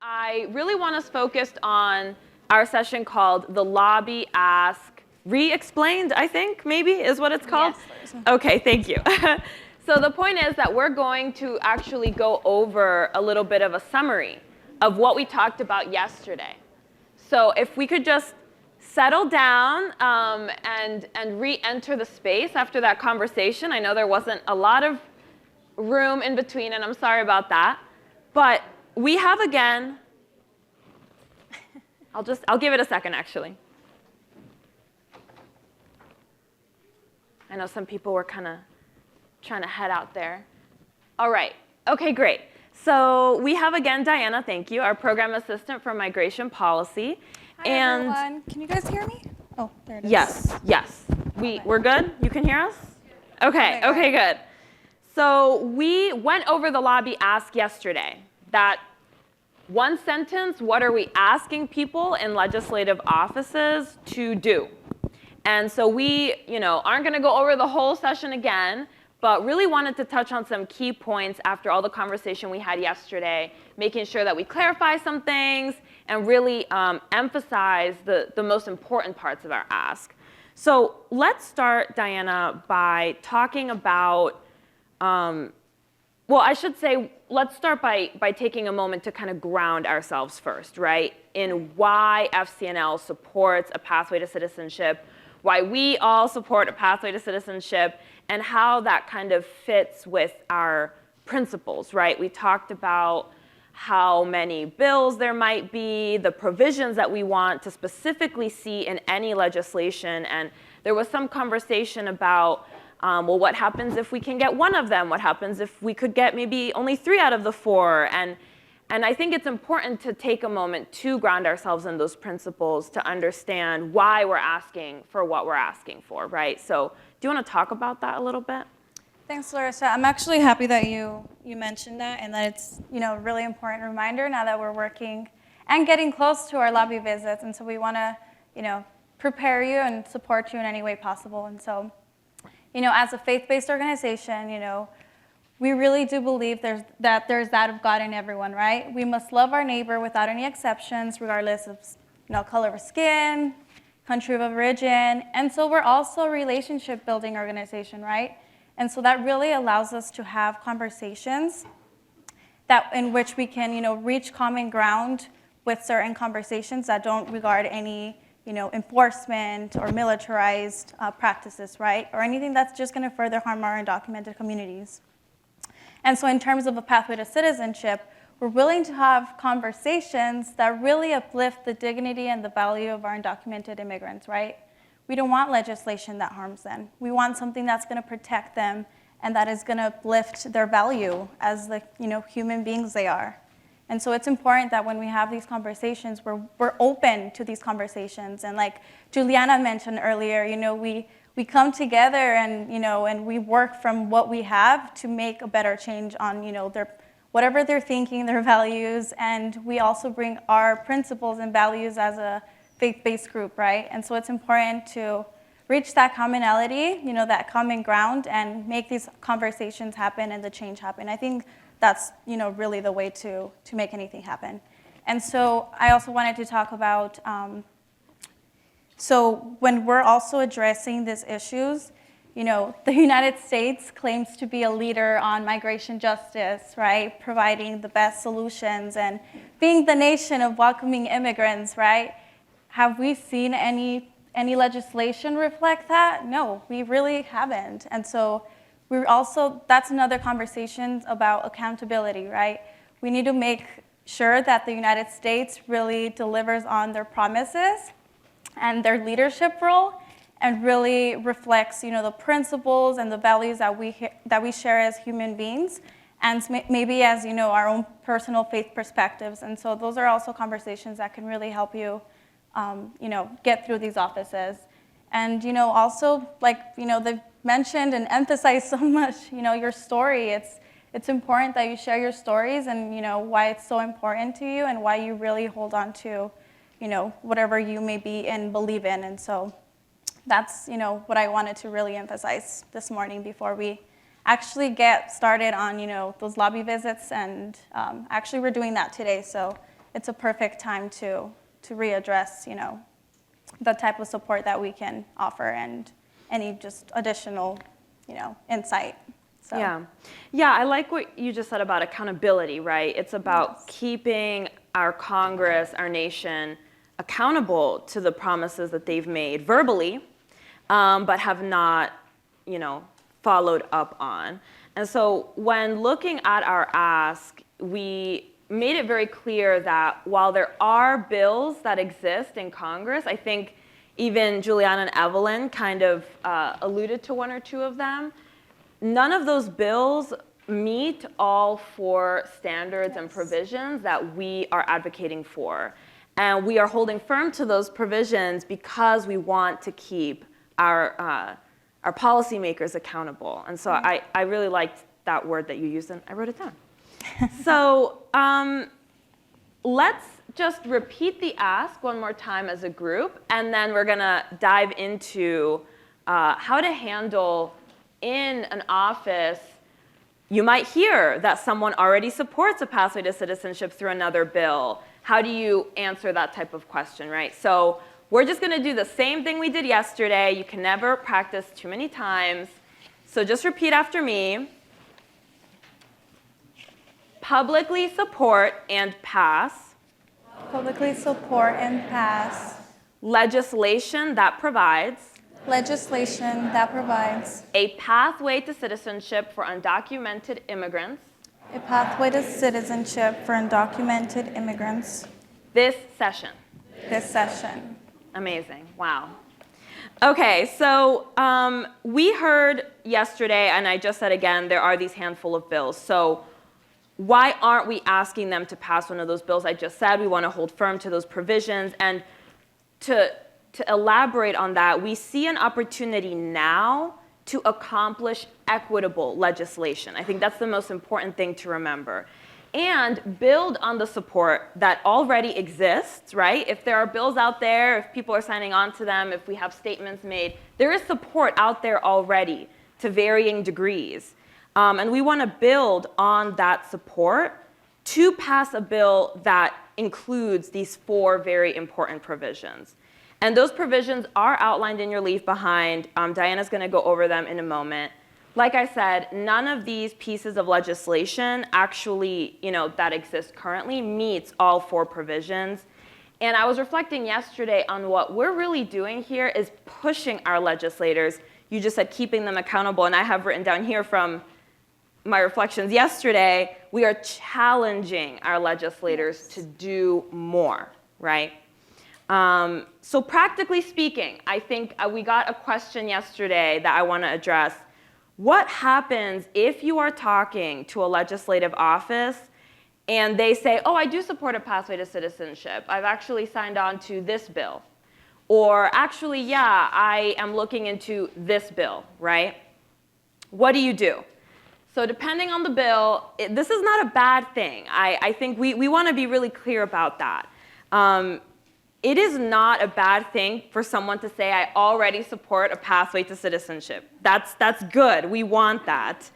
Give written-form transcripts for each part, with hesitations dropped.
I really want us focused on our session called The Lobby Ask Re-Explained, I think, maybe, is what it's called? Yes, Larissa. Okay, thank you. So the point is that we're going to actually go over a little bit of a summary of what we talked about yesterday. So if we could just settle down and re-enter the space after that conversation. I know there wasn't a lot of room in between, and I'm sorry about that. But we have again, I'll give it a second actually. I know some people were kind of trying to head out there. All right, okay, great. So we have again Dayana, thank you, our program assistant for migration policy. Hi, everyone. Can you guys hear me? Oh, there it is. Yes. We're good? You can hear us? Okay, good. So we went over the lobby ask yesterday. That one sentence, what are we asking people in legislative offices to do? And so we, aren't going to go over the whole session again, but really wanted to touch on some key points after all the conversation we had yesterday, making sure that we clarify some things and really emphasize the most important parts of our ask. So let's start, Dayana, by talking about, let's start by taking a moment to kind of ground ourselves first, right? In why FCNL supports a pathway to citizenship, why we all support a pathway to citizenship, and how that kind of fits with our principles, right? We talked about how many bills there might be, the provisions that we want to specifically see in any legislation, and there was some conversation about, what happens if we can get one of them? What happens if we could get maybe only 3 out of the 4? And I think it's important to take a moment to ground ourselves in those principles to understand why we're asking for what we're asking for, right? So do you want to talk about that a little bit? Thanks, Larissa. I'm actually happy that you mentioned that and that it's a really important reminder now that we're working and getting close to our lobby visits. And so we want to prepare you and support you in any way possible. And so as a faith-based organization, we really do believe there's that of God in everyone, right? We must love our neighbor without any exceptions, regardless of color of skin, country of origin. And so we're also a relationship building organization, right? And so that really allows us to have conversations in which we can reach common ground with certain conversations that don't regard any enforcement or militarized practices, right? Or anything that's just going to further harm our undocumented communities. And so in terms of a pathway to citizenship, we're willing to have conversations that really uplift the dignity and the value of our undocumented immigrants, right? We don't want legislation that harms them. We want something that's going to protect them and that is going to uplift their value as the human beings they are. And so it's important that when we have these conversations, we're open to these conversations. And like Juliana mentioned earlier, we come together and we work from what we have to make a better change on whatever they're thinking, their values, and we also bring our principles and values as a faith-based group, right? And so it's important to reach that commonality, that common ground, and make these conversations happen and the change happen. I think that's really the way to make anything happen. And so I also wanted to talk about so when we're also addressing these issues, the United States claims to be a leader on migration justice, right? Providing the best solutions and being the nation of welcoming immigrants, right? Have we seen any legislation reflect that? No, we really haven't. And so that's another conversation about accountability, right? We need to make sure that the United States really delivers on their promises and their leadership role, and really reflects, the principles and the values that we share as human beings, and maybe as our own personal faith perspectives. And so those are also conversations that can really help you, get through these offices. And also they've mentioned and emphasized so much, your story. It's important that you share your stories and why it's so important to you and why you really hold on to whatever you may be and believe in. And so that's, what I wanted to really emphasize this morning before we actually get started on, those lobby visits. And actually we're doing that today. So it's a perfect time to readdress, the type of support that we can offer and any just additional, insight. So. Yeah, I like what you just said about accountability, right? It's about keeping our Congress, our nation, accountable to the promises that they've made verbally, but have not, followed up on. And so when looking at our ask, we made it very clear that while there are bills that exist in Congress, I think even Juliana and Evelyn kind of alluded to one or two of them, none of those bills meet all four standards and provisions that we are advocating for. And we are holding firm to those provisions because we want to keep our policymakers accountable. And so I really liked that word that you used, and I wrote it down. So let's just repeat the ask one more time as a group, and then we're going to dive into how to handle in an office. You might hear that someone already supports a pathway to citizenship through another bill. How do you answer that type of question, right? So we're just going to do the same thing we did yesterday. You can never practice too many times. So just repeat after me. Publicly support and pass. Publicly support and pass. Legislation that provides. Legislation that provides. A pathway to citizenship for undocumented immigrants. A pathway to citizenship for undocumented immigrants. This session. This session. Amazing. Wow. Okay, so we heard yesterday, and I just said again, there are these handful of bills. So why aren't we asking them to pass one of those bills I just said? We want to hold firm to those provisions. And to elaborate on that, we see an opportunity now to accomplish equitable legislation. I think that's the most important thing to remember. And build on the support that already exists, right? If there are bills out there, if people are signing on to them, if we have statements made, there is support out there already to varying degrees. And we want to build on that support to pass a bill that includes these four very important provisions. And those provisions are outlined in your leave behind. Dayana's going to go over them in a moment. Like I said, none of these pieces of legislation actually, that exist currently meets all four provisions. And I was reflecting yesterday on what we're really doing here is pushing our legislators. You just said keeping them accountable, and I have written down here from my reflections yesterday, we are challenging our legislators to do more, right? So practically speaking, I think we got a question yesterday that I want to address. What happens if you are talking to a legislative office and they say, oh, I do support a pathway to citizenship. I've actually signed on to this bill. Or actually, yeah, I am looking into this bill, right? What do you do? So depending on the bill, this is not a bad thing. I think we want to be really clear about that. It is not a bad thing for someone to say, I already support a pathway to citizenship. That's good. We want that.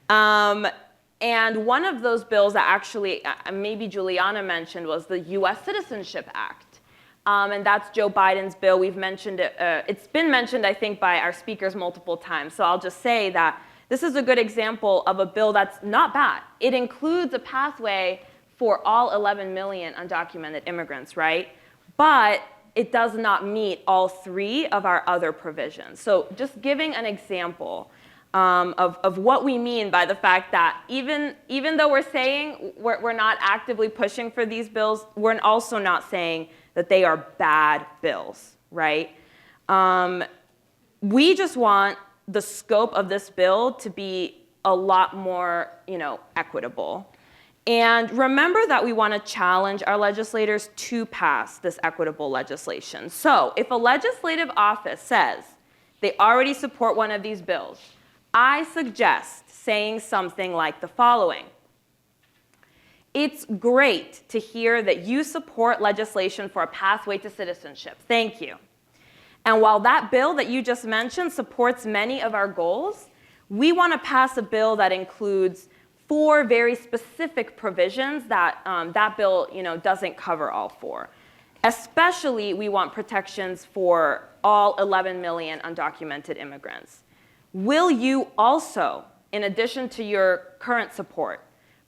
And one of those bills that actually maybe Juliana mentioned was the U.S. Citizenship Act. And that's Joe Biden's bill. We've mentioned it. It's been mentioned, I think, by our speakers multiple times. So I'll just say that this is a good example of a bill that's not bad. It includes a pathway for all 11 million undocumented immigrants, right? But it does not meet all three of our other provisions. So just giving an example of what we mean by the fact that even though we're saying we're not actively pushing for these bills, we're also not saying that they are bad bills, right? We just want the scope of this bill to be a lot more, equitable. And remember that we want to challenge our legislators to pass this equitable legislation. So if a legislative office says they already support one of these bills, I suggest saying something like the following. It's great to hear that you support legislation for a pathway to citizenship. Thank you. And while that bill that you just mentioned supports many of our goals, we want to pass a bill that includes 4 very specific provisions that that bill, doesn't cover all 4. Especially, we want protections for all 11 million undocumented immigrants. Will you also, in addition to your current support,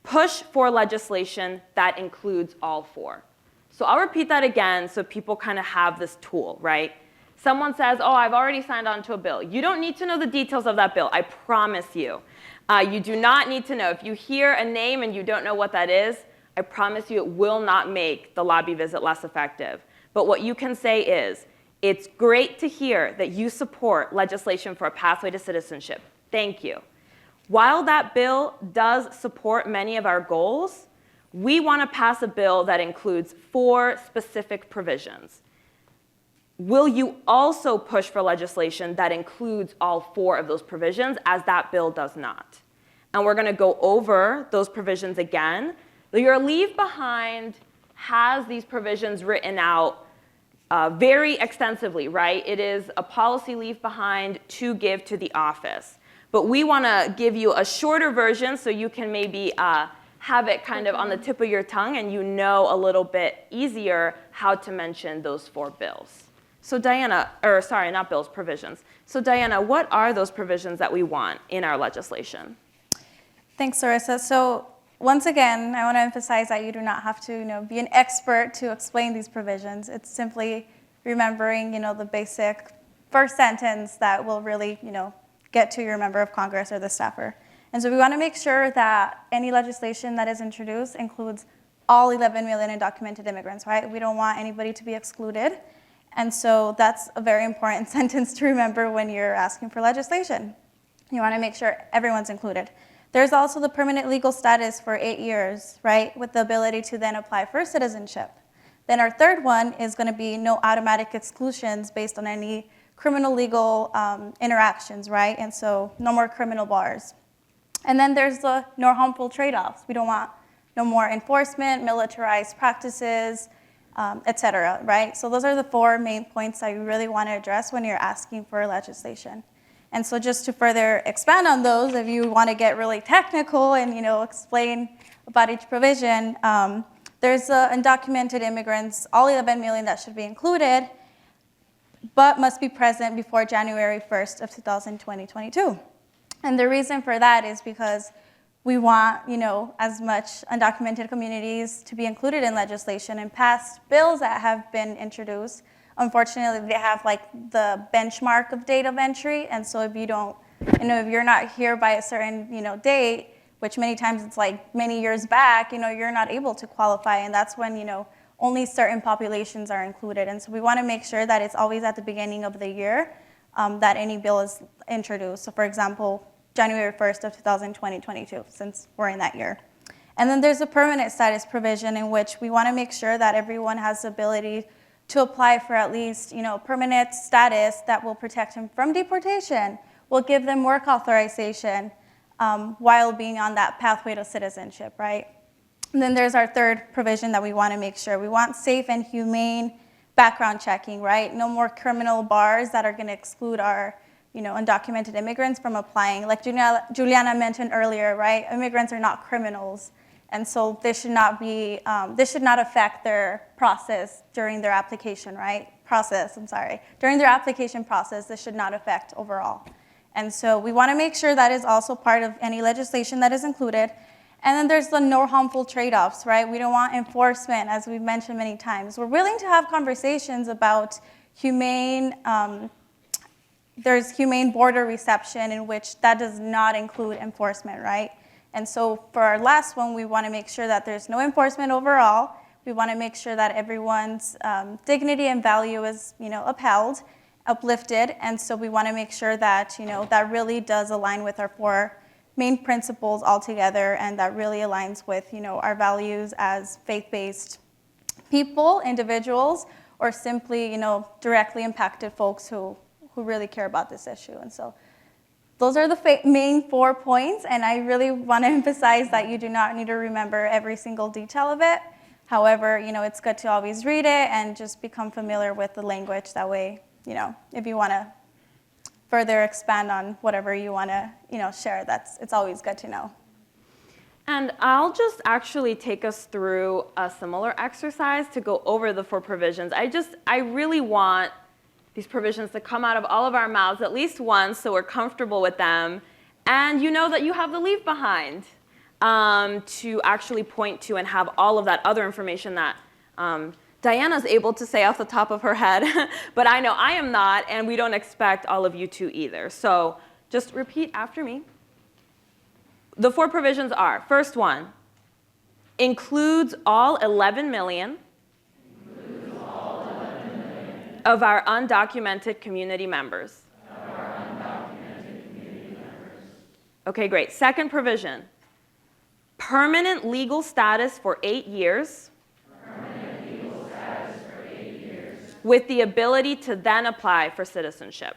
push for legislation that includes all 4? So I'll repeat that again so people kind of have this tool, right? Someone says, oh, I've already signed on to a bill. You don't need to know the details of that bill, I promise you. You do not need to know. If you hear a name and you don't know what that is, I promise you it will not make the lobby visit less effective. But what you can say is, it's great to hear that you support legislation for a pathway to citizenship. Thank you. While that bill does support many of our goals, we want to pass a bill that includes 4 specific provisions. Will you also push for legislation that includes all 4 of those provisions, as that bill does not? And we're going to go over those provisions again. Your leave behind has these provisions written out very extensively, right? It is a policy leave behind to give to the office. But we want to give you a shorter version so you can maybe have it kind of on the tip of your tongue and you know a little bit easier how to mention those 4 bills. So Dayana, or sorry, not bills, provisions. So Dayana, what are those provisions that we want in our legislation? Thanks, Larissa. So once again, I want to emphasize that you do not have to be an expert to explain these provisions. It's simply remembering the basic first sentence that will really get to your member of Congress or the staffer. And so we want to make sure that any legislation that is introduced includes all 11 million undocumented immigrants, right? We don't want anybody to be excluded. And so that's a very important sentence to remember when you're asking for legislation. You want to make sure everyone's included. There's also the permanent legal status for 8 years, right, with the ability to then apply for citizenship. Then our third one is going to be no automatic exclusions based on any criminal legal interactions, right? And so no more criminal bars. And then there's the no harmful trade-offs. We don't want no more enforcement, militarized practices, et cetera, right? So those are the 4 main points that you really want to address when you're asking for legislation. And so just to further expand on those, if you want to get really technical and explain about each provision, there's undocumented immigrants, all 11 million that should be included, but must be present before January 1st of 2022. And the reason for that is because we want, as much undocumented communities to be included in legislation. And past bills that have been introduced, unfortunately, they have the benchmark of date of entry. And so if you don't, if you're not here by a certain, date, which many times it's many years back, you're not able to qualify. And that's when, only certain populations are included. And so we want to make sure that it's always at the beginning of the year that any bill is introduced. So for example, January 1st of 2022, since we're in that year. And then there's a permanent status provision in which we want to make sure that everyone has the ability to apply for at least, permanent status that will protect them from deportation, will give them work authorization while being on that pathway to citizenship, right? And then there's our third provision that we want to make sure. We want safe and humane background checking, right? No more criminal bars that are going to exclude our undocumented immigrants from applying. Like Juliana mentioned earlier, right? Immigrants are not criminals. And so this should not affect their process during their application, right? During their application process, this should not affect overall. And so we want to make sure that is also part of any legislation that is included. And then there's the no harmful trade-offs, right? We don't want enforcement, as we've mentioned many times. We're willing to have conversations about there's humane border reception in which that does not include enforcement, right? And so for our last one, we want to make sure that there's no enforcement overall. We want to make sure that everyone's dignity and value is, upheld, uplifted. And so we want to make sure that, that really does align with our 4 main principles altogether, and that really aligns with, our values as faith-based people, individuals, or simply, directly impacted folks who really care about this issue. And so those are the main 4 points, and I really want to emphasize that you do not need to remember every single detail of it. However, it's good to always read it and just become familiar with the language. That way, if you want to further expand on whatever you want to, share, it's always good to know. And I'll just actually take us through a similar exercise to go over the 4 provisions. I really want these provisions to come out of all of our mouths at least once so we're comfortable with them. And you know that you have the leave behind to actually point to and have all of that other information that Dayana's able to say off the top of her head, but I know I am not, and we don't expect all of you to either. So just repeat after me. The 4 provisions are, first one, includes all 11 million of our undocumented community members. Okay, great. Second provision, permanent legal status for 8 years. With the ability to then apply for citizenship.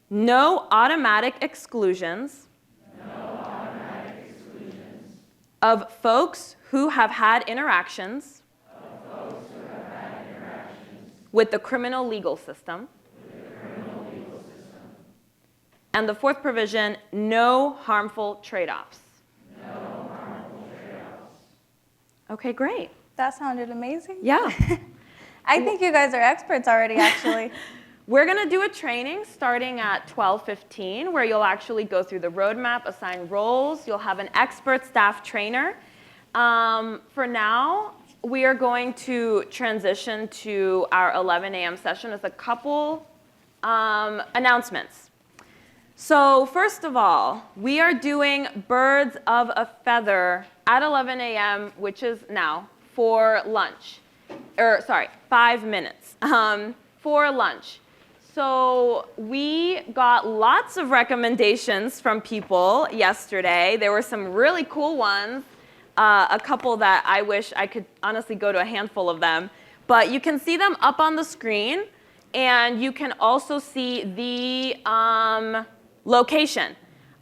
No automatic exclusions of folks who have had interactions with the criminal legal system. And the 4th provision, no harmful trade-offs. Okay, great. That sounded amazing. Yeah. I think you guys are experts already, actually. We're going to do a training starting at 12:15 where you'll actually go through the roadmap, assign roles. You'll have an expert staff trainer. For now, we are going to transition to our 11 a.m. session with a couple announcements. So first of all, we are doing Birds of a Feather at 11 a.m., which is now, for lunch. 5 minutes for lunch. So we got lots of recommendations from people yesterday. There were some really cool ones, a couple that I wish I could honestly go to a handful of them. But you can see them up on the screen, and you can also see the location.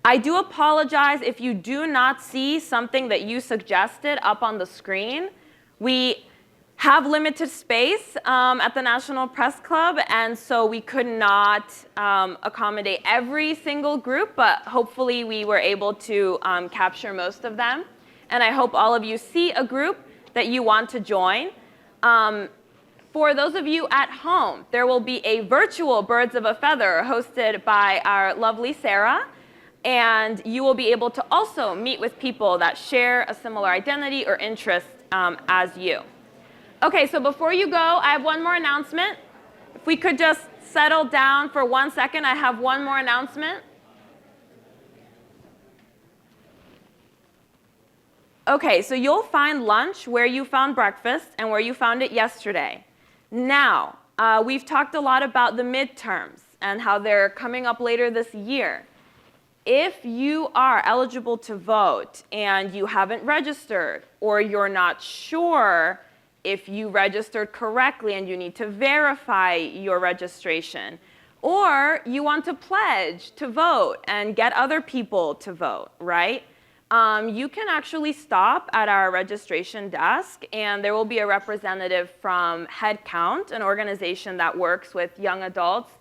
I do apologize if you do not see something that you suggested up on the screen. We have limited space at the National Press Club, and so we could not accommodate every single group, but hopefully we were able to capture most of them. And I hope all of you see a group that you want to join. For those of you at home, there will be a virtual Birds of a Feather hosted by our lovely Sarah, and you will be able to also meet with people that share a similar identity or interest as you. Okay, so before you go, I have one more announcement. If we could just settle down for 1 second, I have one more announcement. Okay, so you'll find lunch where you found breakfast and where you found it yesterday. Now, we've talked a lot about the midterms and how they're coming up later this year. If you are eligible to vote and you haven't registered, or you're not sure if you registered correctly and you need to verify your registration, or you want to pledge to vote and get other people to vote, right? You can actually stop at our registration desk, and there will be a representative from Headcount, an organization that works with young adults,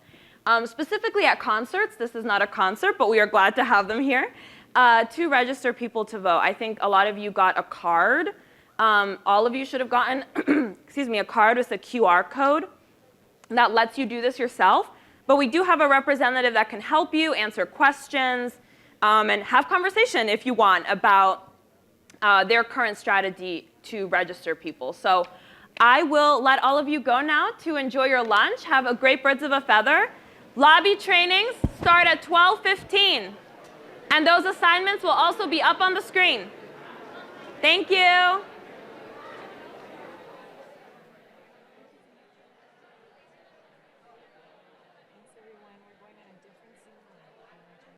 specifically at concerts. This is not a concert, but we are glad to have them here, to register people to vote. I think a lot of you got a card. All of you should have gotten a card with a QR code that lets you do this yourself. But we do have a representative that can help you answer questions and have conversation if you want about their current strategy to register people. So I will let all of you go now to enjoy your lunch. Have a great Birds of a Feather. Lobby trainings start at 12:15. And those assignments will also be up on the screen. Thank you.